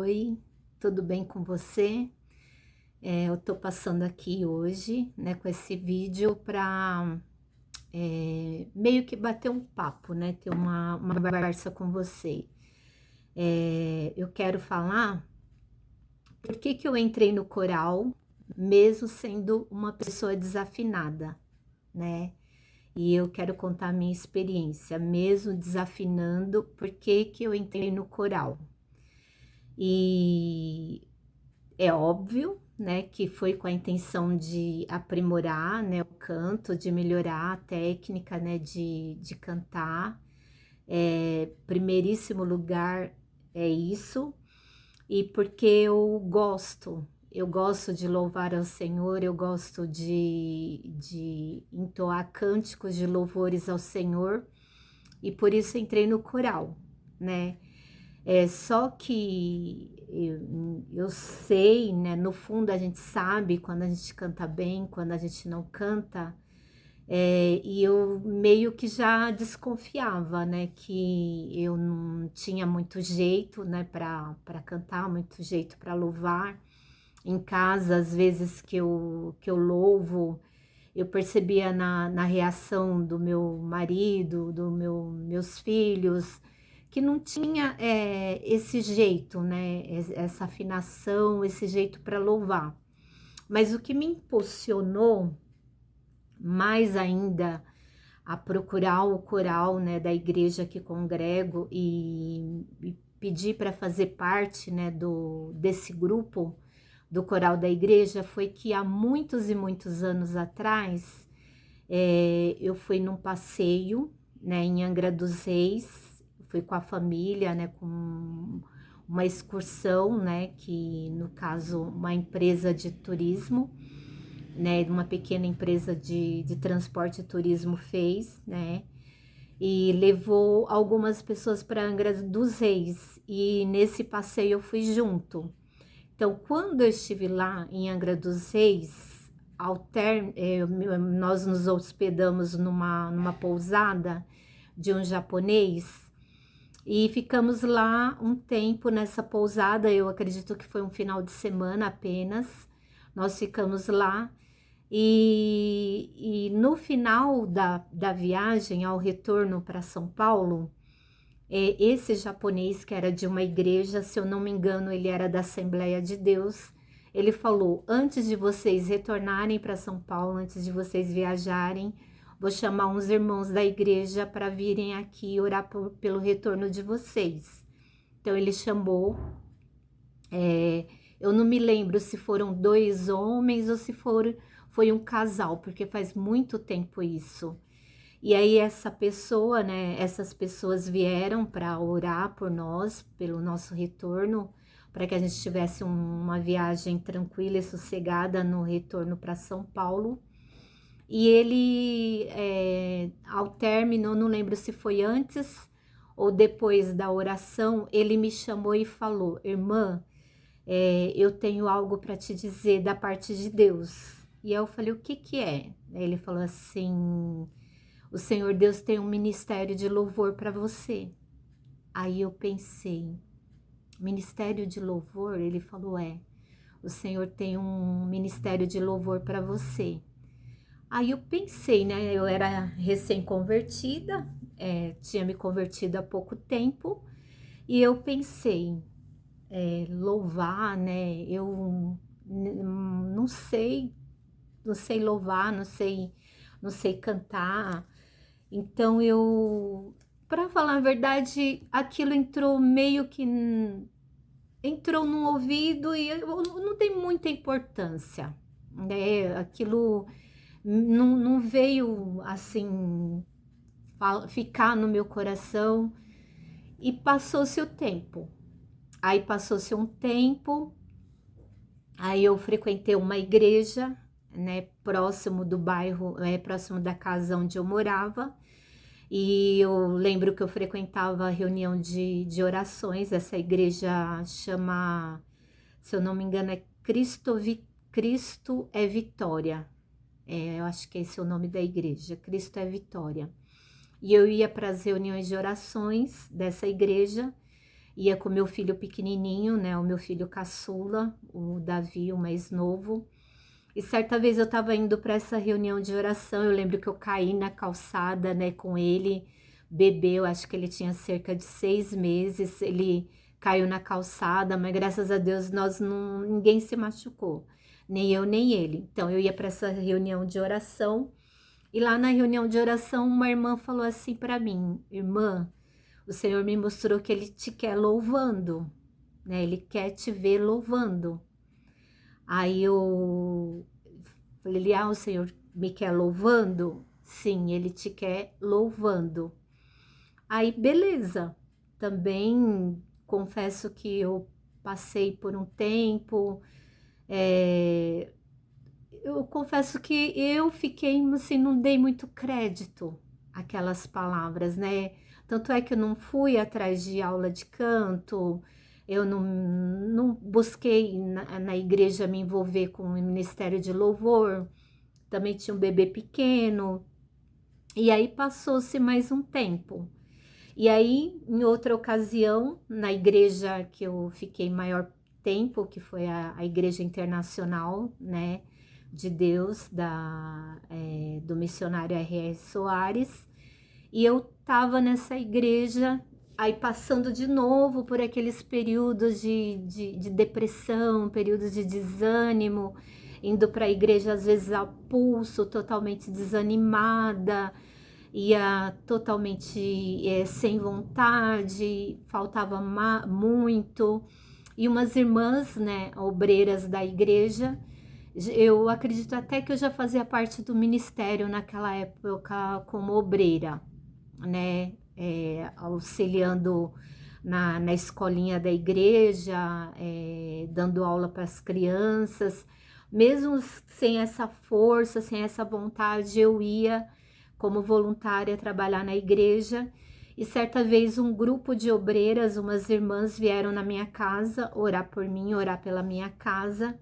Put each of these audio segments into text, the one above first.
Oi, tudo bem com você? Eu tô passando aqui hoje, né, com esse vídeo para meio que bater um papo, né, ter uma conversa com você. Eu quero falar por que que eu entrei no coral, mesmo sendo uma pessoa desafinada, né? E eu quero contar a minha experiência, mesmo desafinando, por que que eu entrei no coral. E é óbvio, né, que foi com a intenção de aprimorar, né, o canto, de melhorar a técnica, né, de cantar. Primeiríssimo lugar é isso, e porque eu gosto de louvar ao Senhor, eu gosto de entoar cânticos de louvores ao Senhor, e por isso entrei no coral, né? Só que eu sei, né? No fundo a gente sabe quando a gente canta bem, quando a gente não canta, e eu meio que já desconfiava, né? Que eu não tinha muito jeito, né? Para cantar, muito jeito para louvar. Em casa, às vezes que eu louvo, eu percebia na reação do meu marido, meus filhos, que não tinha esse jeito, né? Essa afinação, esse jeito para louvar. Mas o que me impulsionou mais ainda a procurar o coral, né, da igreja que congrego e pedir para fazer parte, né, desse grupo do coral da igreja foi que há muitos e muitos anos atrás eu fui num passeio, né, em Angra dos Reis, fui com a família, né, com uma excursão, né, que no caso uma empresa de turismo, né, uma pequena empresa de transporte e turismo fez, né, e levou algumas pessoas para Angra dos Reis, e nesse passeio eu fui junto. Então, quando eu estive lá em Angra dos Reis, nós nos hospedamos numa pousada de um japonês e ficamos lá um tempo nessa pousada. Eu acredito que foi um final de semana apenas. Nós ficamos lá e no final da viagem, ao retorno para São Paulo, esse japonês que era de uma igreja, se eu não me engano, ele era da Assembleia de Deus. Ele falou: antes de vocês retornarem para São Paulo, antes de vocês viajarem, vou chamar uns irmãos da igreja para virem aqui orar pelo retorno de vocês. Então ele chamou. Eu não me lembro se foram dois homens ou se foi um casal, porque faz muito tempo isso. E aí essa pessoa, né, essas pessoas vieram para orar por nós, pelo nosso retorno, para que a gente tivesse uma viagem tranquila e sossegada no retorno para São Paulo. E ele, ao término, não lembro se foi antes ou depois da oração, ele me chamou e falou: irmã, eu tenho algo para te dizer da parte de Deus. E eu falei: o que que é? Ele falou assim: o Senhor Deus tem um ministério de louvor para você. Aí eu pensei: ministério de louvor? Ele falou: o Senhor tem um ministério de louvor para você. Aí eu pensei, né? Eu era recém-convertida, tinha me convertido há pouco tempo, e eu pensei: louvar, né? Eu não sei, não sei louvar, não sei cantar. Então para falar a verdade, aquilo entrou meio que entrou no ouvido e não tem muita importância, né? Aquilo não veio assim ficar no meu coração e passou-se o tempo. Aí passou-se um tempo, aí eu frequentei uma igreja, né, próximo do bairro, próximo da casa onde eu morava. E eu lembro que eu frequentava a reunião de orações. Essa igreja chama, se eu não me engano, Cristo é Vitória. Eu acho que esse é o nome da igreja, Cristo é Vitória. E eu ia para as reuniões de orações dessa igreja ia com meu filho pequenininho, né, o meu filho caçula, o Davi, o mais novo. E certa vez eu estava indo para essa reunião de oração, eu lembro que eu caí na calçada, né, com ele, bebê, eu acho que ele tinha cerca de 6 meses, ele caiu na calçada, mas graças a Deus ninguém se machucou, nem eu nem ele. Então eu ia para essa reunião de oração, e lá na reunião de oração uma irmã falou assim para mim: irmã, o Senhor me mostrou que Ele te quer louvando, né? Ele quer te ver louvando. Aí eu falei, o Senhor me quer louvando? Sim, Ele te quer louvando. Aí, beleza. Também confesso que eu passei por um tempo, eu confesso que eu fiquei, assim, não dei muito crédito àquelas palavras, né? Tanto é que eu não fui atrás de aula de canto, eu não busquei na igreja me envolver com o ministério de louvor, também tinha um bebê pequeno, e aí passou-se mais um tempo. E aí, em outra ocasião, na igreja que eu fiquei maior tempo, que foi a Igreja Internacional, né, de Deus, do missionário R.S. Soares, e eu tava nessa igreja, aí passando de novo por aqueles períodos de depressão, períodos de desânimo, indo para a igreja às vezes a pulso, totalmente desanimada, ia totalmente sem vontade, faltava muito. E umas irmãs, né, obreiras da igreja, eu acredito até que eu já fazia parte do ministério naquela época como obreira, né, auxiliando na escolinha da igreja, dando aula para as crianças. Mesmo sem essa força, sem essa vontade, eu ia como voluntária trabalhar na igreja. E certa vez um grupo de obreiras, umas irmãs vieram na minha casa orar por mim, orar pela minha casa.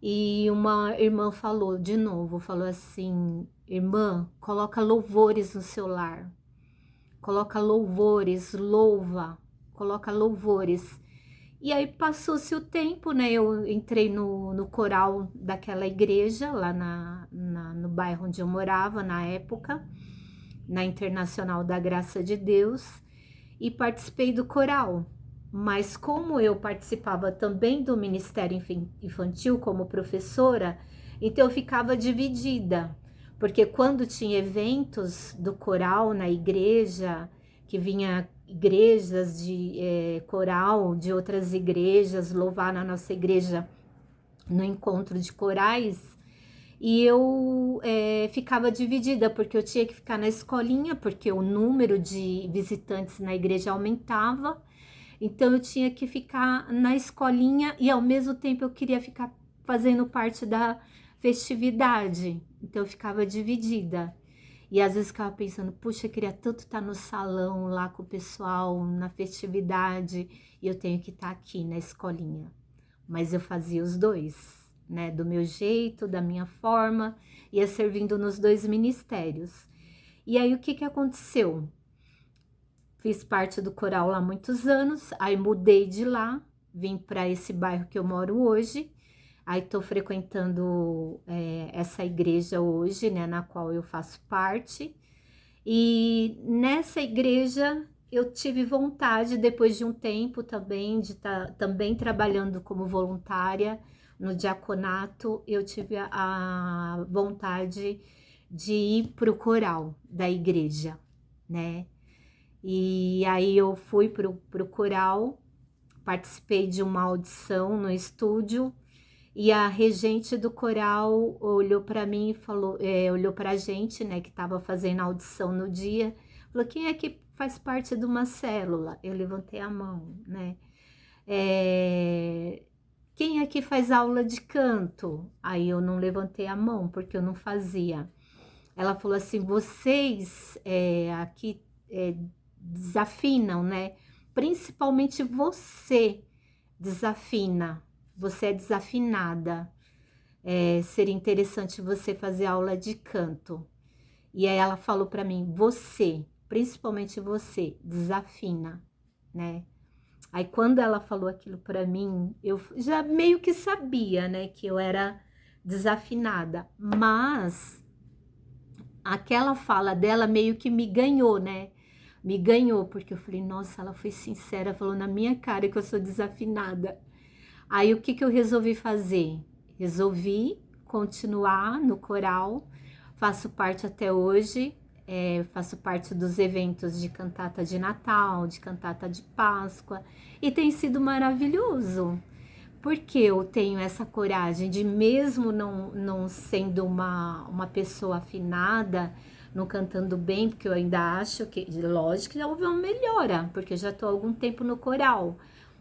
E uma irmã falou de novo, falou assim: irmã, coloca louvores no seu lar, coloca louvores, louva, coloca louvores. E aí passou-se o tempo, né? Eu entrei no coral daquela igreja, lá no bairro onde eu morava na época, na Internacional da Graça de Deus, e participei do coral. Mas como eu participava também do Ministério Infantil como professora, então eu ficava dividida, porque quando tinha eventos do coral na igreja, que vinha igrejas de coral de outras igrejas louvar na nossa igreja no encontro de corais, e eu ficava dividida, porque eu tinha que ficar na escolinha, porque o número de visitantes na igreja aumentava, então eu tinha que ficar na escolinha e ao mesmo tempo eu queria ficar fazendo parte da festividade, então eu ficava dividida. E às vezes ficava pensando, puxa, eu queria tanto estar no salão lá com o pessoal, na festividade, e eu tenho que estar aqui na escolinha. Mas eu fazia os dois, né? Do meu jeito, da minha forma, ia servindo nos dois ministérios. E aí o que que aconteceu? Fiz parte do coral lá há muitos anos, aí mudei de lá, vim para esse bairro que eu moro hoje. Aí estou frequentando essa igreja hoje, né, na qual eu faço parte. E nessa igreja eu tive vontade, depois de um tempo também, de estar também trabalhando como voluntária no diaconato, eu tive a vontade de ir para o coral da igreja, né? E aí eu fui para o coral, participei de uma audição no estúdio, e a regente do coral olhou para mim e falou, olhou para a gente, né, que estava fazendo a audição no dia, falou: quem é que faz parte de uma célula? Eu levantei a mão, né? Quem é que faz aula de canto? Aí eu não levantei a mão, porque eu não fazia. Ela falou assim: vocês aqui desafinam, né? Principalmente você desafina, você é desafinada. Seria interessante você fazer aula de canto. E aí ela falou para mim: você, principalmente você, desafina, né? Aí quando ela falou aquilo para mim, eu já meio que sabia, né, que eu era desafinada, mas aquela fala dela meio que me ganhou, né? Me ganhou, porque eu falei, nossa, ela foi sincera, falou na minha cara que eu sou desafinada. Aí o que que eu resolvi fazer? Resolvi continuar no coral, faço parte até hoje, faço parte dos eventos de cantata de Natal, de cantata de Páscoa, e tem sido maravilhoso, porque eu tenho essa coragem de, mesmo não sendo uma pessoa afinada, não cantando bem, porque eu ainda acho que, lógico que já houve uma melhora, porque eu já estou há algum tempo no coral,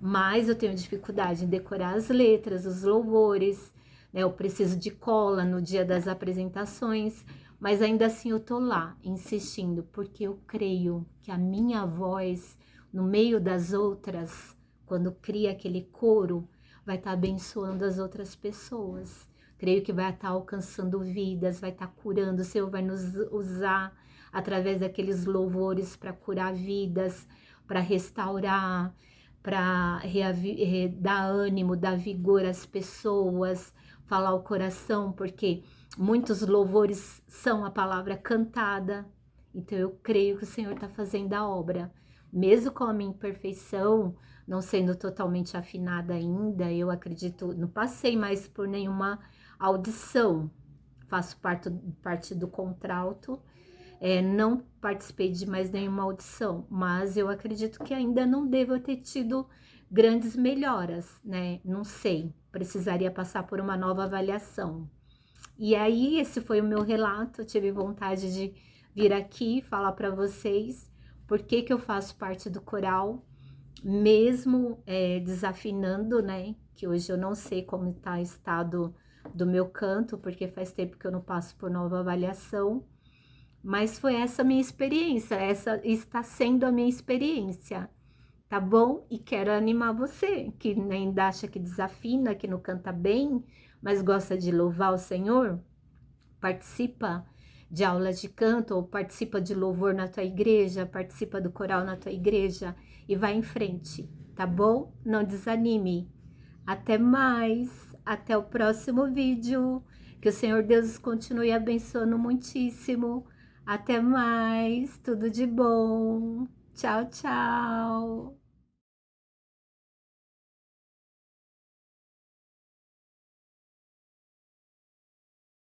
mas eu tenho dificuldade em decorar as letras, os louvores, né? Eu preciso de cola no dia das apresentações, mas ainda assim eu tô lá, insistindo, porque eu creio que a minha voz, no meio das outras, quando cria aquele coro, vai estar abençoando as outras pessoas. Creio que vai estar alcançando vidas, vai estar curando. O Senhor vai nos usar através daqueles louvores para curar vidas, para restaurar, para dar ânimo, dar vigor às pessoas, falar o coração, porque muitos louvores são a palavra cantada. Então eu creio que o Senhor está fazendo a obra. Mesmo com a minha imperfeição, não sendo totalmente afinada ainda, eu acredito, não passei mais por nenhuma audição, faço parte do contralto, não participei de mais nenhuma audição, mas eu acredito que ainda não devo ter tido grandes melhoras, né? Não sei, precisaria passar por uma nova avaliação. E aí, esse foi o meu relato, eu tive vontade de vir aqui falar para vocês por que que eu faço parte do coral, mesmo desafinando, né? Que hoje eu não sei como está o estado do meu canto, porque faz tempo que eu não passo por nova avaliação, mas foi essa minha experiência, essa está sendo a minha experiência, tá bom? E quero animar você, que ainda acha que desafina, que não canta bem, mas gosta de louvar o Senhor, participa de aula de canto, ou participa de louvor na tua igreja, participa do coral na tua igreja e vai em frente, tá bom? Não desanime. Até mais, até o próximo vídeo. Que o Senhor Deus continue abençoando muitíssimo. Até mais, tudo de bom. Tchau, tchau.